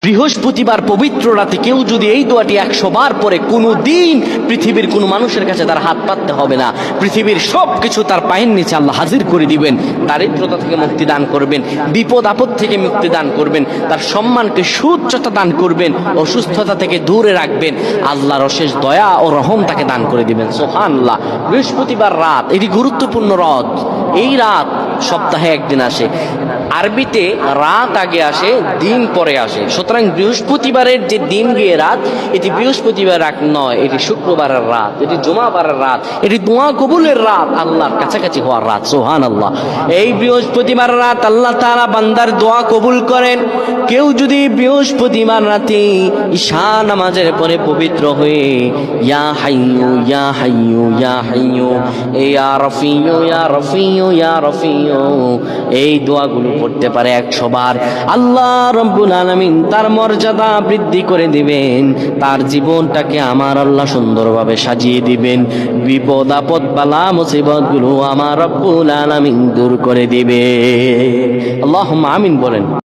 বৃহস্পতিবার পবিত্র রাতে কেউ যদি এই দোয়াটি 100 বার পরে, কোনো দিন পৃথিবীর কোনো মানুষের কাছে তার হাত পাততে হবে না। পৃথিবীর সব কিছু তার পায়ের নিচে আল্লাহ হাজির করে দিবেন। দারিদ্রতা থেকে মুক্তি দান করবেন, বিপদ আপদ থেকে মুক্তি দান করবেন, তার সম্মানকে সুউচ্চতা দান করবেন, অসুস্থতা থেকে দূরে রাখবেন। আল্লাহর অশেষ দয়া ও রহম তাকে দান করে দিবেন। সুবহানাল্লাহ। বৃহস্পতিবার রাত এটি গুরুত্বপূর্ণ রাত। এই রাত সপ্তাহে একদিন আসে। আরবিতে রাত আগে আসে, দিন পরে আসে। সুতরাং বৃহস্পতিবারের যে দিন গিয়ে রাত, এটি বৃহস্পতিবার রাত নয়, এটি শুক্রবারের রাত, এটি জুমাবারের রাত, এটি দোয়া কবুলের রাত, আল্লাহর কাছাকাছি হওয়ার রাত। সুবহানাল্লাহ। এই বৃহস্পতিবার রাত আল্লাহ তাআলা বান্দার দোয়া কবুল করেন। কেউ যদি বৃহস্পতিবার রাতে ঈশা নামাজের পরে পবিত্র হয়ে ইয়া হাইয়ু ইয়া হাইয়ু ইয়া হাইয়ু ইয়া রফিয়ু ইয়া রফিয়ু ইয়া রফিয়ু এই দোয়াগুলো পড়তে পারে 100 বার, আল্লাহ রব্বুল আলামিন তার মর্যাদা বৃদ্ধি করে দিবেন। তার জীবনটাকে আমার আল্লাহ সুন্দরভাবে সাজিয়ে দিবেন। বিপদ আপদ বালা মুসিবত গুলো আমার রব্বুল আলামিন দূর করে দিবে। আল্লাহুম্মা আমিন বলেন।